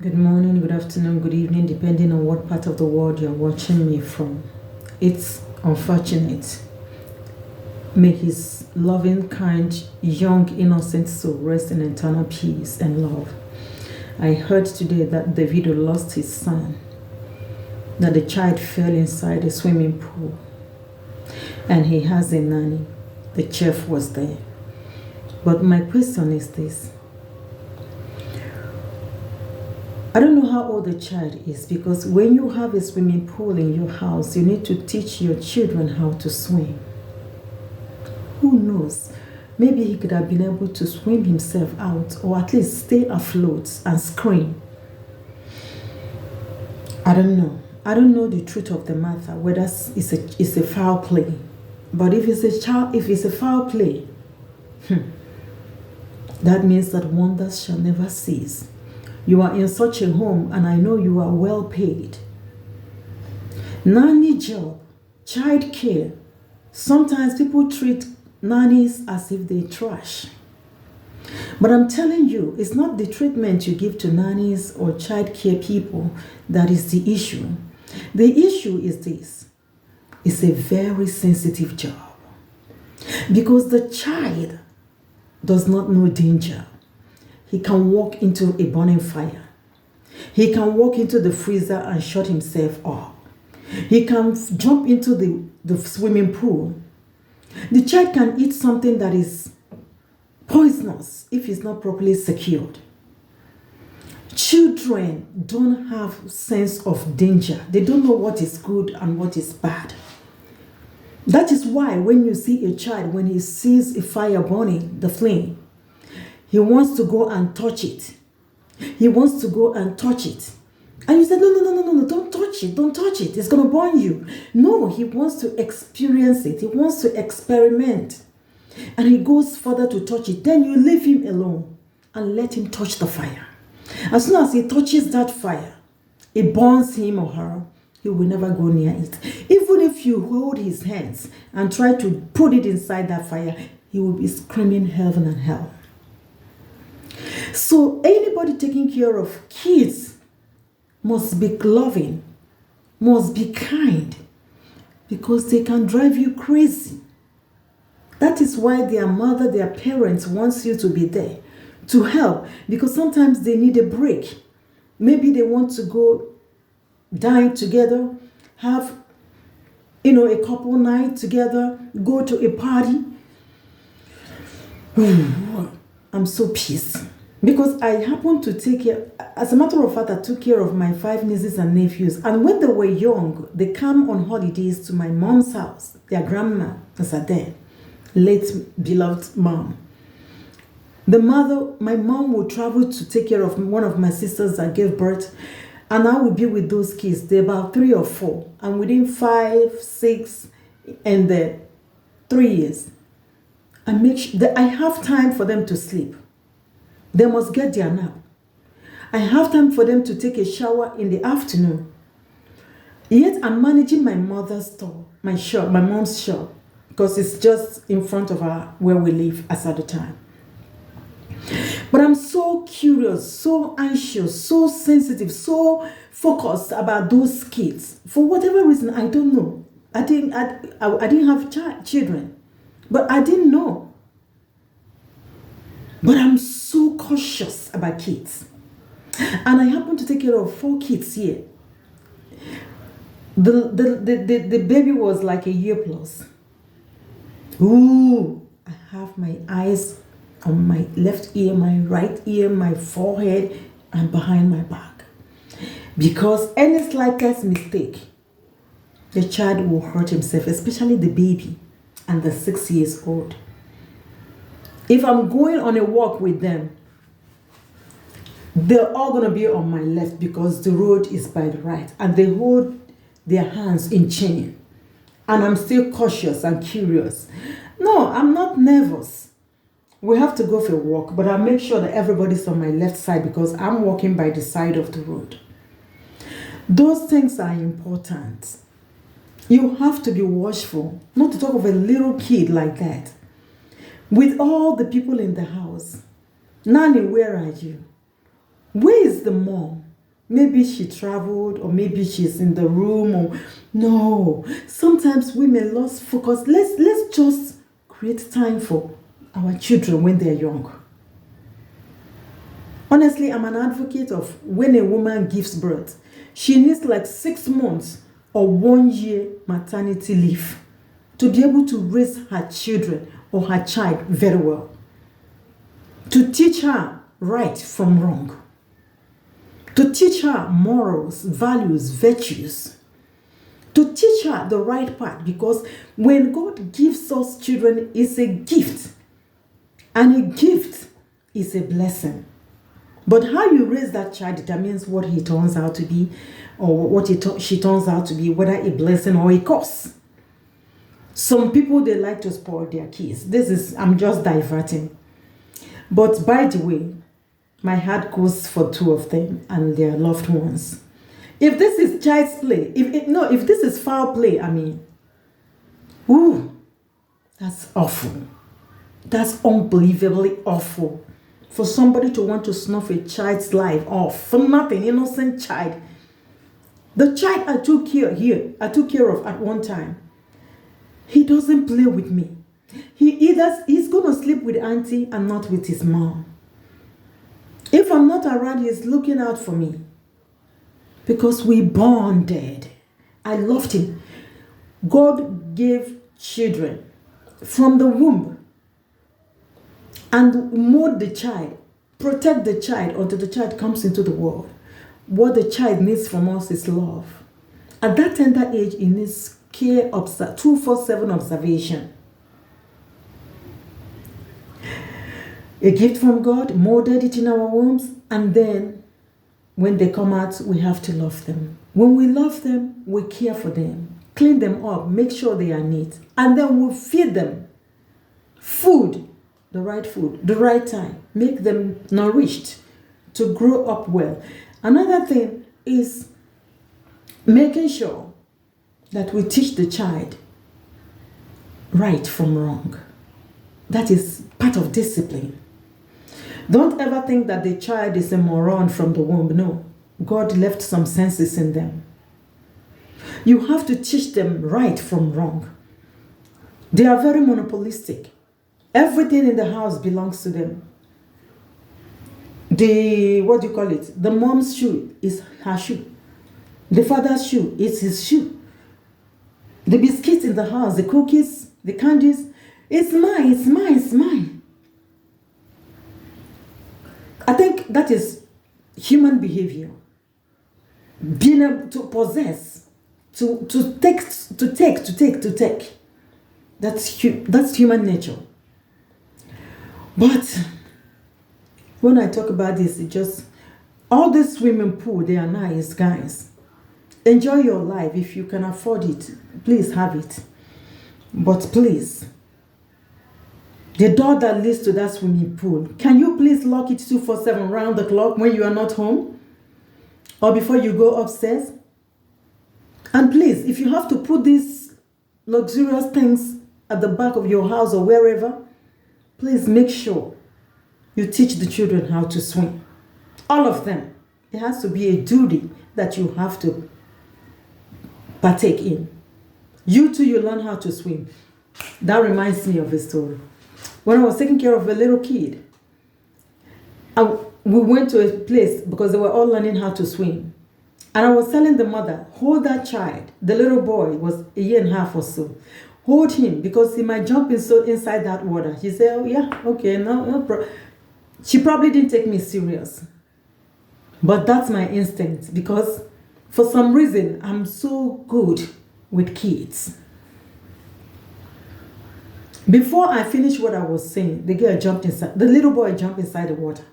Good morning, good afternoon, good evening, depending on what part of the world you're watching me from. It's unfortunate. May his loving, kind, young, innocent soul rest in eternal peace and love. I heard today that Davido lost his son, that the child fell inside a swimming pool, and he has a nanny. The chef was there. But my question is this. I don't know how old the child is, because when you have a swimming pool in your house, you need to teach your children how to swim. Who knows? Maybe he could have been able to swim himself out, or at least stay afloat and scream. I don't know. I don't know the truth of the matter, whether it's a foul play. But if it's a foul play, that means that wonders shall never cease. You are in such a home, and I know you are well paid. Nanny job, child care. Sometimes people treat nannies as if they're trash. But I'm telling you, it's not the treatment you give to nannies or child care people that is the issue. The issue is this. It's a very sensitive job, because the child does not know danger. He can walk into a burning fire. He can walk into the freezer and shut himself up. He can jump into the swimming pool. The child can eat something that is poisonous if it's not properly secured. Children don't have sense of danger. They don't know what is good and what is bad. That is why when you see a child, when he sees a fire burning, the flame, he wants to go and touch it. He wants to go and touch it. And you say, no, don't touch it. Don't touch it. It's going to burn you. No, he wants to experience it. He wants to experiment. And he goes further to touch it. Then you leave him alone and let him touch the fire. As soon as he touches that fire, it burns him or her. He will never go near it. Even if you hold his hands and try to put it inside that fire, he will be screaming heaven and hell. So anybody taking care of kids must be loving, must be kind, because they can drive you crazy. That is why their mother, their parents wants you to be there to help, because sometimes they need a break. Maybe they want to go dine together, have a couple night together, go to a party. I'm so pissed. Because I happened to take care, as a matter of fact, I took care of my 5 nieces and nephews. And when they were young, they come on holidays to my mom's house. Their grandma was there, late beloved mom. My mom would travel to take care of one of my sisters that gave birth. And I would be with those kids. They're about 3 or 4. And within 5, 6, and 3 years, I make sure that I have time for them to sleep. They must get their nap. I have time for them to take a shower in the afternoon. Yet I'm managing my mother's store, my mom's shop, because it's just in front of where we live as at the time. But I'm so curious, so anxious, so sensitive, so focused about those kids. For whatever reason, I don't know. I didn't have children, but I didn't know. But I'm so cautious about kids. And I happen to take care of 4 kids here. The baby was like a year plus. Ooh, I have my eyes on my left ear, my right ear, my forehead, and behind my back. Because any slightest mistake, the child will hurt himself, especially the baby and the 6 years old. If I'm going on a walk with them, they're all going to be on my left because the road is by the right. And they hold their hands in chain. And I'm still cautious and curious. No, I'm not nervous. We have to go for a walk, but I make sure that everybody's on my left side because I'm walking by the side of the road. Those things are important. You have to be watchful, not to talk of a little kid like that. With all the people in the house. Nanny, where are you? Where is the mom? Maybe she traveled, or maybe she's in the room, or no. Sometimes we may lose focus. Let's just create time for our children when they're young. Honestly, I'm an advocate of when a woman gives birth, she needs like 6 months or 1 year maternity leave to be able to raise her children or her child very well. To teach her right from wrong. To teach her morals, values, virtues. To teach her the right path, because when God gives us children, it's a gift. And a gift is a blessing. But how you raise that child determines what he turns out to be, or what she turns out to be, whether a blessing or a curse. Some people, they like to spoil their kids. I'm just diverting. But by the way, my heart goes for 2 of them and their loved ones. If this is child's play, if this is foul play, that's awful. That's unbelievably awful. For somebody to want to snuff a child's life off for nothing, innocent child. The child I took care of at one time, he doesn't play with me. He's gonna sleep with auntie and not with his mom. If I'm not around, he's looking out for me. Because we bonded. I loved him. God gave children from the womb and mold the child, protect the child until the child comes into the world. What the child needs from us is love. At that tender age, it needs care, 24/7 observation. A gift from God, molded it in our wombs, and then when they come out, we have to love them. When we love them, we care for them, clean them up, make sure they are neat, and then we feed them food, the right time, make them nourished to grow up well. Another thing is making sure that we teach the child right from wrong. That is part of discipline. Don't ever think that the child is a moron from the womb. No, God left some senses in them. You have to teach them right from wrong. They are very monopolistic. Everything in the house belongs to them. The mom's shoe is her shoe. The father's shoe is his shoe. The biscuits in the house, the cookies, the candies, it's mine. I think that is human behavior. Being able to possess, to take. That's human nature. But when I talk about this, all this swimming pool, they are nice, guys. Enjoy your life. If you can afford it, please have it. But please, the door that leads to that swimming pool, can you please lock it 24/7 round the clock when you are not home? Or before you go upstairs? And please, if you have to put these luxurious things at the back of your house or wherever, please make sure you teach the children how to swim. All of them. It has to be a duty that you have to partake in. You too, you learn how to swim. That reminds me of a story. When I was taking care of a little kid, we went to a place because they were all learning how to swim. And I was telling the mother, hold that child. The little boy was 1.5 years or so. Hold him because he might jump inside that water. She said, oh yeah, okay, no problem. She probably didn't take me serious. But that's my instinct, because for some reason, I'm so good with kids. Before I finished what I was saying, the little boy jumped inside the water.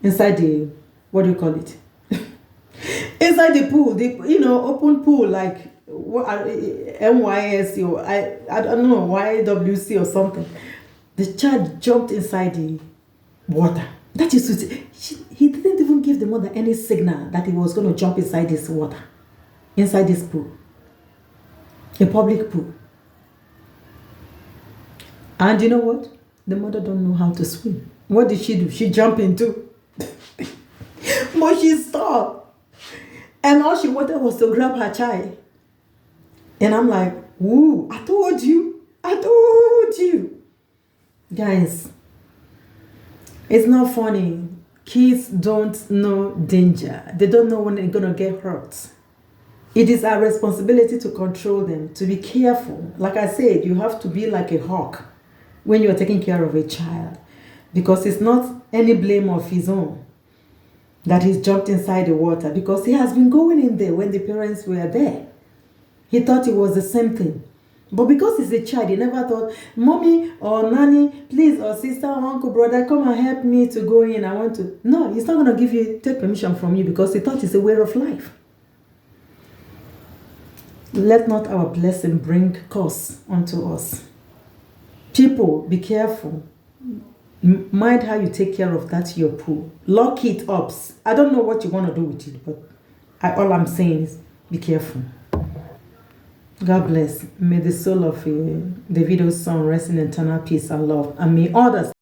Inside the, inside the pool, open pool, like NYS or I don't know, YWC or something. The child jumped inside the water. That is he didn't even give the mother any signal that he was going to jump inside this water, inside this pool, a public pool. And you know what? The mother don't know how to swim. What did she do? She jumped into. But she stopped. And all she wanted was to grab her child. And I'm like, woo, I told you. Guys, it's not funny. Kids don't know danger. They don't know when they're going to get hurt. It is our responsibility to control them, to be careful. Like I said, you have to be like a hawk when you're taking care of a child, because it's not any blame of his own that he's jumped inside the water, because he has been going in there when the parents were there. He thought it was the same thing. But because he's a child, he never thought, mommy or nanny, please, or sister or uncle, brother, come and help me to go in. I want to. No, he's not going to take permission from you, because he thought it's a way of life. Let not our blessing bring curse unto us. People, be careful. Mind how you take care of that your pool. Lock it up. I don't know what you want to do with it, but all I'm saying is be careful. God bless. May the soul of Davido's son rest in eternal peace and love. And may others